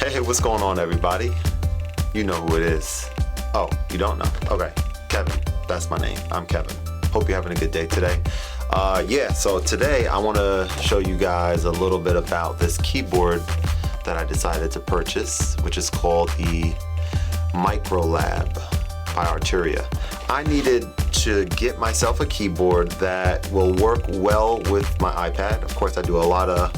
Hey, what's going on, everybody? You know who it is. Oh, you don't know? Okay, Kevin. That's my name. I'm Kevin. Hope you're having a good day today. So today I want to show you guys a little bit about this keyboard that I decided to purchase, which is called the Microlab by Arturia. I needed to get myself a keyboard that will work well with my iPad. Of course, I do a lot of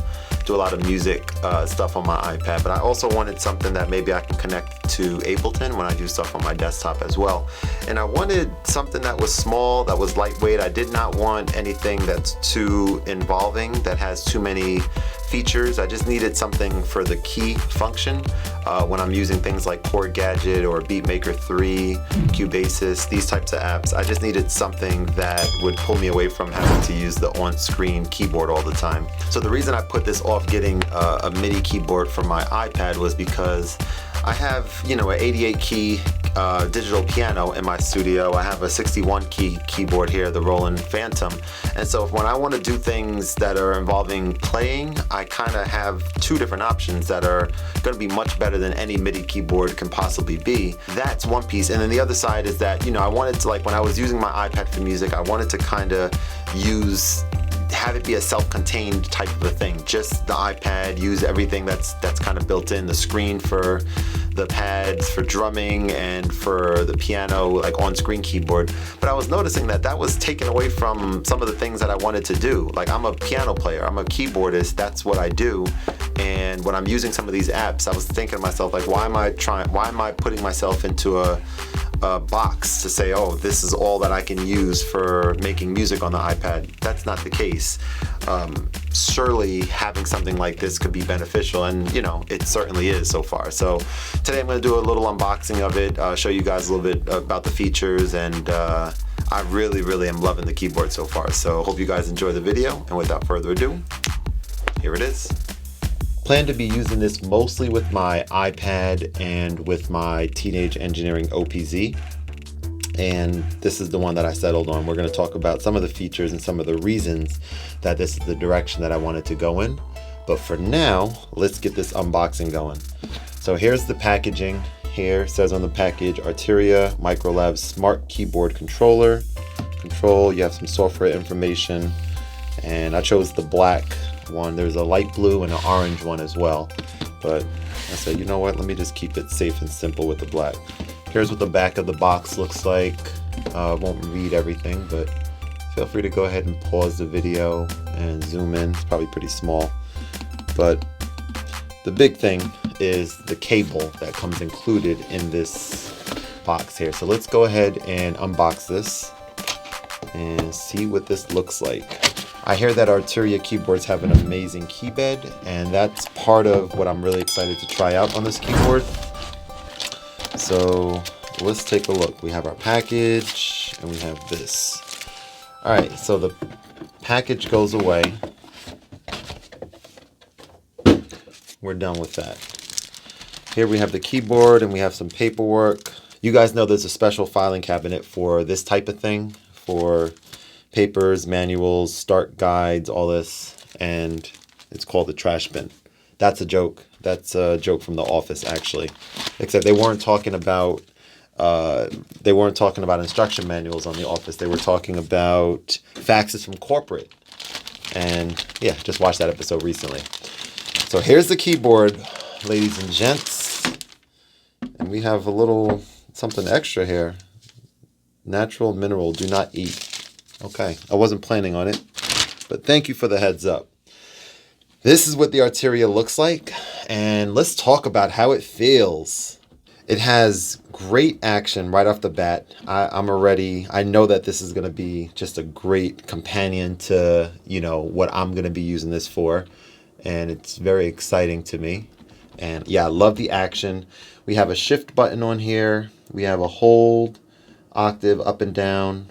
music stuff on my iPad, but I also wanted something that maybe I can connect to Ableton when I do stuff on my desktop as well. And I wanted something that was small, that was lightweight. I did not want anything that's too involving, that has too many features. I just needed something for the key function when I'm using things like Chord Gadget or Beatmaker 3, Cubasis, these types of apps. I just needed something that would pull me away from having to use the on-screen keyboard all the time. So the reason I put this off getting a MIDI keyboard for my iPad was because I have, an 88 key digital piano in my studio. I have a 61 key keyboard here, the Roland Phantom. And so when I want to do things that are involving playing, I kind of have two different options that are going to be much better than any MIDI keyboard can possibly be. That's one piece. And then the other side is that, I wanted to, like, when I was using my iPad for music, I wanted to kind of have it be a self-contained type of a thing. Just the iPad, use everything that's kind of built in, the screen for the pads for drumming and for the piano, like on-screen keyboard. But I was noticing that was taken away from some of the things that I wanted to do. Like, I'm a piano player, I'm a keyboardist, that's what I do. And when I'm using some of these apps, I was thinking to myself, like, why am I putting myself into a box to say, oh, this is all that I can use for making music on the iPad? That's not the case. Surely having something like this could be beneficial, and it certainly is so far. So today I'm going to do a little unboxing of it, show you guys a little bit about the features, and I really am loving the keyboard so far. So hope you guys enjoy the video, and without further ado, here it is. Plan to be using this mostly with my iPad and with my Teenage Engineering OPZ. And this is the one that I settled on. We're going to talk about some of the features and some of the reasons that this is the direction that I wanted to go in. But for now, let's get this unboxing going. So here's the packaging. Here it says on the package, Arturia Microlab Smart Keyboard Controller. You have some software information. And I chose the black one. There's a light blue and an orange one as well. But I said, you know what? Let me just keep it safe and simple with the black. Here's what the back of the box looks like. I won't read everything, but feel free to go ahead and pause the video and zoom in. It's probably pretty small. But the big thing is the cable that comes included in this box here. So let's go ahead and unbox this and see what this looks like. I hear that Arturia keyboards have an amazing keybed, and that's part of what I'm really excited to try out on this keyboard. So let's take a look. We have our package and we have this. All right, so the package goes away. We're done with that. Here we have the keyboard and we have some paperwork. You guys know there's a special filing cabinet for this type of thing, for papers, manuals, start guides, all this, and it's called the trash bin. That's a joke. That's a joke from The Office, actually. Except they weren't talking about instruction manuals on The Office. They were talking about faxes from corporate. And yeah, just watched that episode recently. So here's the keyboard, ladies and gents. And we have a little something extra here. Natural mineral, do not eat. Okay, I wasn't planning on it, but thank you for the heads up. This is what the Arturia looks like, and let's talk about how it feels. It has great action right off the bat. I know that this is going to be just a great companion to, what I'm going to be using this for, and it's very exciting to me. And yeah, I love the action. We have a shift button on here. We have a hold, octave, up and down.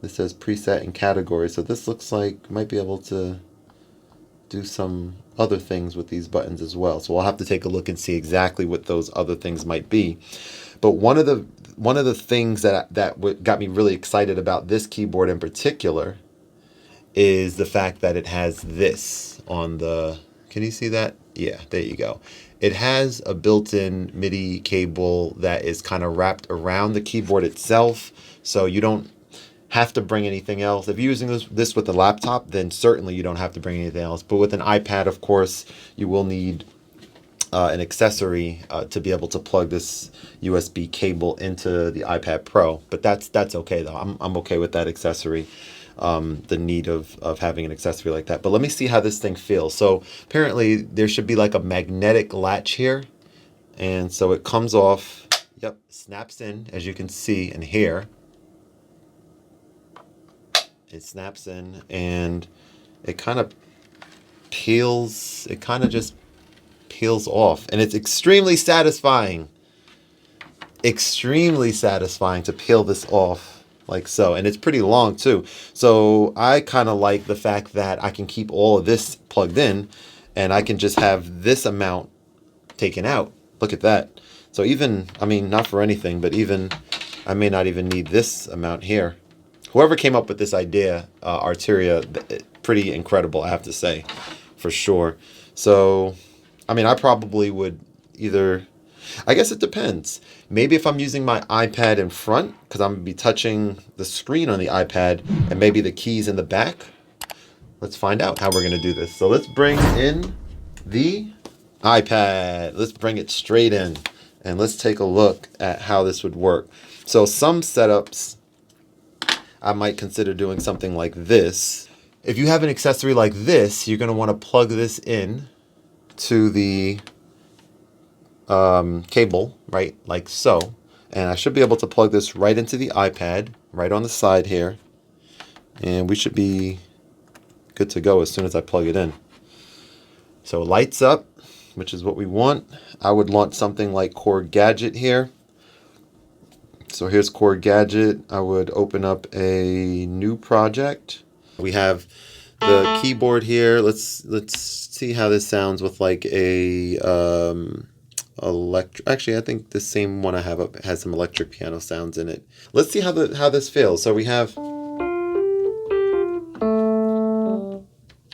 This says preset and category, so this looks like you might be able to do some other things with these buttons as well. So we'll have to take a look and see exactly what those other things might be. But one of the things that got me really excited about this keyboard in particular is the fact that it has this on the, can you see that? Yeah, there you go. It has a built-in MIDI cable that is kind of wrapped around the keyboard itself, so you don't have to bring anything else. If you're using this with a laptop, then certainly you don't have to bring anything else. But with an iPad, of course, you will need an accessory to be able to plug this USB cable into the iPad Pro. But that's okay though. I'm okay with that accessory. The need of having an accessory like that. But let me see how this thing feels. So apparently there should be like a magnetic latch here. And so it comes off, yep, snaps in, as you can see and hear. It snaps in and it kind of peels, it kind of just peels off. And it's extremely satisfying to peel this off like so. And it's pretty long too. So I kind of like the fact that I can keep all of this plugged in and I can just have this amount taken out. Look at that. So even, I mean, not for anything, but even, I may not even need this amount here. Whoever came up with this idea, Arturia, pretty incredible, I have to say, for sure. So, I mean, I probably would either, I guess it depends. Maybe if I'm using my iPad in front, because I'm going to be touching the screen on the iPad, and maybe the keys in the back. Let's find out how we're going to do this. So let's bring in the iPad. Let's bring it straight in, and let's take a look at how this would work. So some setups, I might consider doing something like this. If you have an accessory like this, you're going to want to plug this in to the cable, right, like so. And I should be able to plug this right into the iPad, right on the side here. And we should be good to go as soon as I plug it in. So it lights up, which is what we want. I would launch something like Core Gadget here. So here's Core Gadget. I would open up a new project. We have the keyboard here. Let's see how this sounds with like a electric. Actually, I think the same one I have up has some electric piano sounds in it. Let's see how this feels. So we have.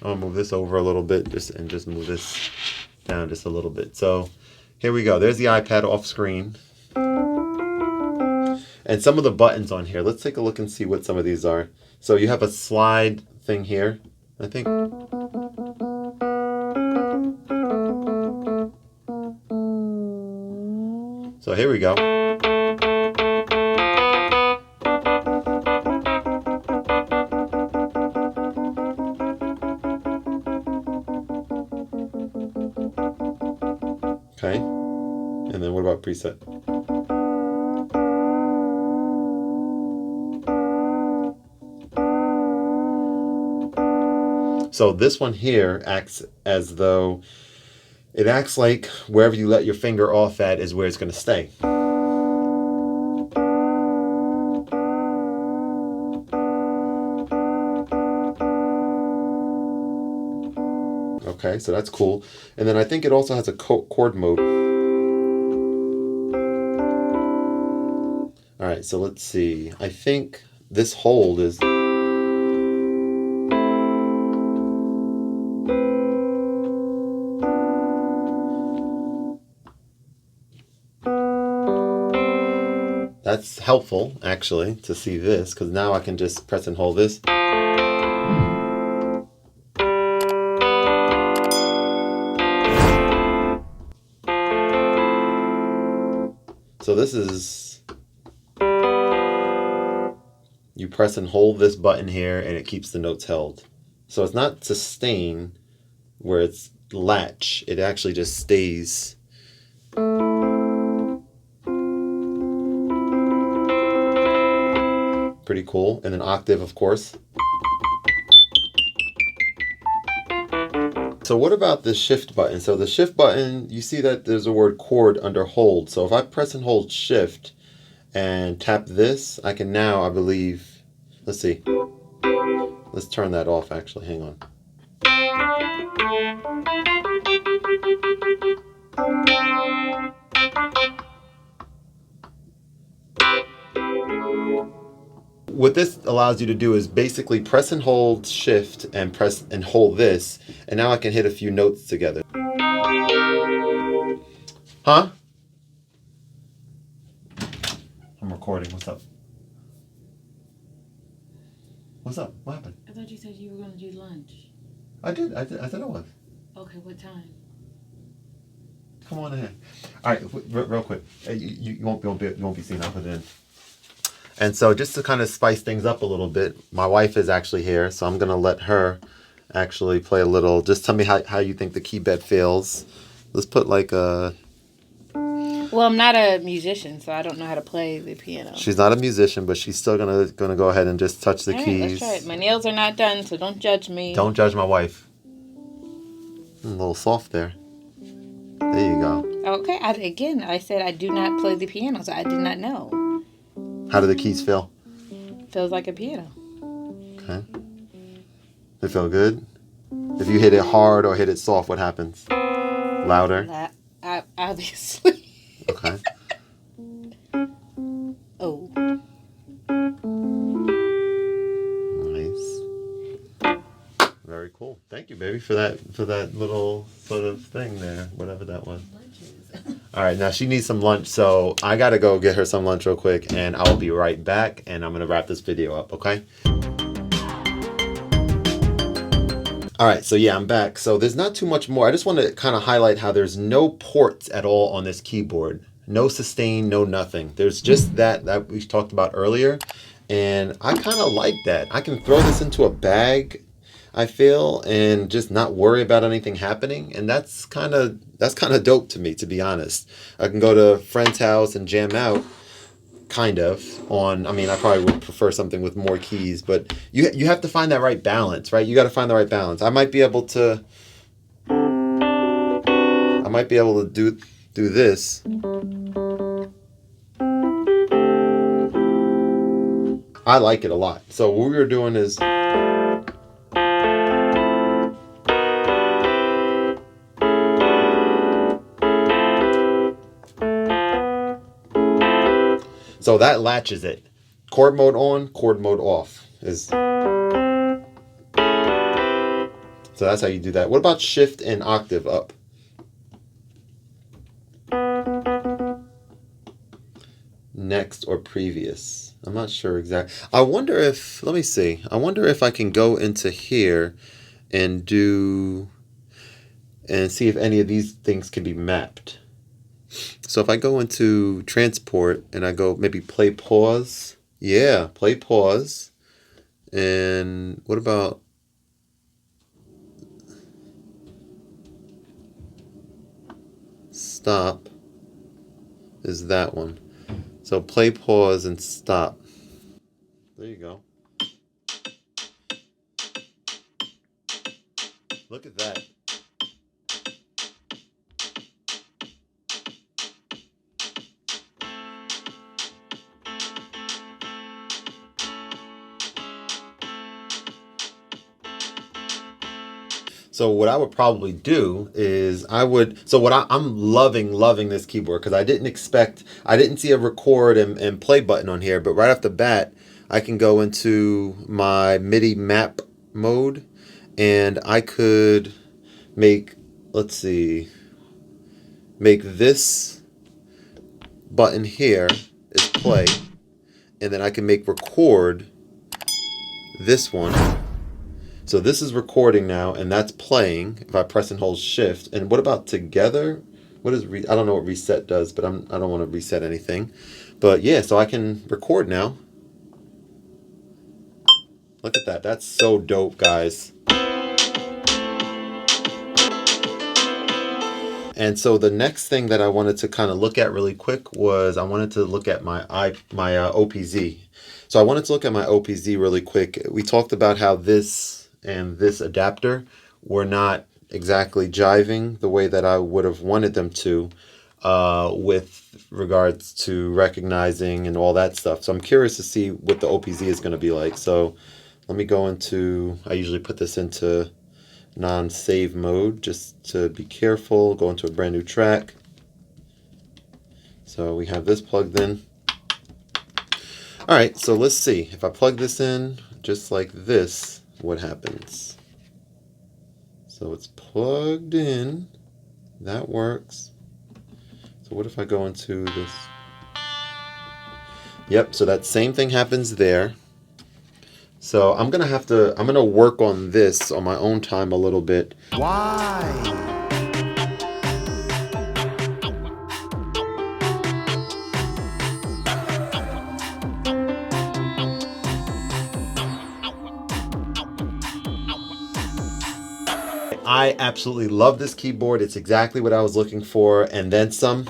I'll move this over a little bit just move this down just a little bit. So here we go. There's the iPad off screen. And some of the buttons on here, let's take a look and see what some of these are. So you have a slide thing here, I think. So here we go. Okay, and then what about preset? So this one here acts as though, it acts like wherever you let your finger off at is where it's going to stay. Okay, so that's cool. And then I think it also has a chord mode. All right, so let's see. I think this hold is... That's helpful, actually, to see this, because now I can just press and hold this. So this is, you press and hold this button here and it keeps the notes held. So it's not sustain where it's latch, it actually just stays. Pretty cool. And then octave, of course. So what about the shift button? So the shift button, you see that there's a word chord under hold. So if I press and hold shift and tap this, I can now, I believe, let's see. Let's turn that off actually, hang on. What this allows you to do is basically press and hold shift and press and hold this, and now I can hit a few notes together. Huh? I'm recording. What's up? What's up? What happened? I thought you said you were going to do lunch. I did. I said I was. Okay, what time? Come on ahead. All right, real quick. You won't be seen. I'll put it in. And so just to kind of spice things up a little bit, my wife is actually here, so I'm gonna let her actually play a little. Just tell me how you think the key bed feels. Let's put like a. Well, I'm not a musician, so I don't know how to play the piano. She's not a musician, but she's still gonna go ahead and just touch the All right, keys. let's try it. My nails are not done, so don't judge me. Don't judge my wife. A little soft there. There you go. Okay, I said I do not play the piano, so I did not know. How do the keys feel? Feels like a piano. Okay. They feel good? If you hit it hard or hit it soft, what happens? Louder? Obviously. Okay. Oh. Nice. Very cool. Thank you, baby, for that little sort of thing there, whatever that was. All right, now she needs some lunch, so I gotta go get her some lunch real quick, and I will be right back, and I'm gonna wrap this video up, okay? All right, so yeah, I'm back. So there's not too much more. I just want to kind of highlight how there's no ports at all on this keyboard. No sustain, no nothing. There's just that we talked about earlier, and I kind of like that. I can throw this into a bag, I feel, and just not worry about anything happening, and that's kind of dope to me, to be honest. I can go to a friend's house and jam out, kind of, on, I mean, I probably would prefer something with more keys, but you have to find that right balance, right? You got to find the right balance. I might be able to do this. I like it a lot. So what we were doing is so that latches it. Chord mode on, chord mode off is. So that's how you do that. What about shift and octave up? Next or previous? I'm not sure exactly. I wonder if, let me see. I wonder if I can go into here and see if any of these things can be mapped. So if I go into transport and I go maybe play pause. Yeah, play pause. And what about stop is that one. So play pause and stop. There you go. Look at that. So what I would probably do is I'm loving this keyboard because I didn't see a record and play button on here, but right off the bat, I can go into my MIDI map mode and I could make this button here is play, and then I can make record this one. So this is recording now, and that's playing if I press and hold shift. And what about together? I don't know what reset does, but I don't want to reset anything. But yeah, so I can record now. Look at that. That's so dope, guys. And so the next thing that I wanted to kind of look at really quick was I wanted to look at my OPZ. So I wanted to look at my OPZ really quick. We talked about how this and this adapter were not exactly jiving the way that I would have wanted them to with regards to recognizing and all that stuff. So I'm curious to see what the OPZ is going to be like. So let me go into, I usually put this into non-save mode just to be careful, go into a brand new track. So we have this plugged in. All right, so let's see. If I plug this in just like this, what happens? So it's plugged in. That works. So what if I go into this? Yep, so that same thing happens there. So I'm gonna work on this on my own time a little bit. Why? I absolutely love this keyboard. It's exactly what I was looking for, and then some.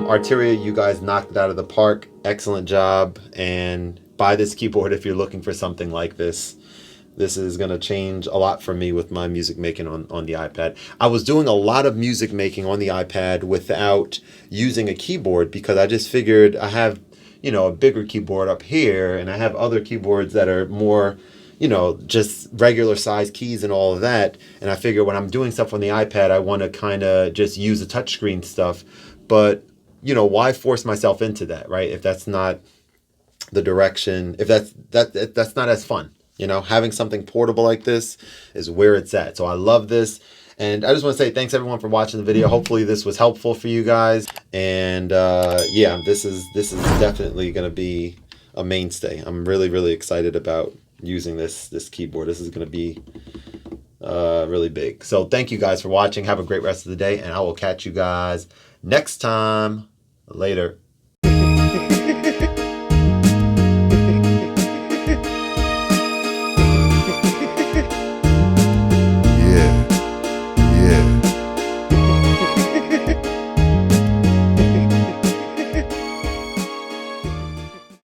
Arturia, you guys knocked it out of the park. Excellent job. And buy this keyboard if you're looking for something like this. This is going to change a lot for me with my music making on the iPad. I was doing a lot of music making on the iPad without using a keyboard because I just figured I have, a bigger keyboard up here, and I have other keyboards that are more, just regular size keys and all of that. And I figure when I'm doing stuff on the iPad, I want to kind of just use the touchscreen stuff. But, why force myself into that, right? If that's not the direction, if that's not as fun. Having something portable like this is where it's at. So I love this. And I just want to say thanks everyone for watching the video. Hopefully this was helpful for you guys. And yeah, this is definitely going to be a mainstay. I'm really, really excited about using this keyboard. This is going to be really big. So thank you guys for watching. Have a great rest of the day, and I will catch you guys next time. Later.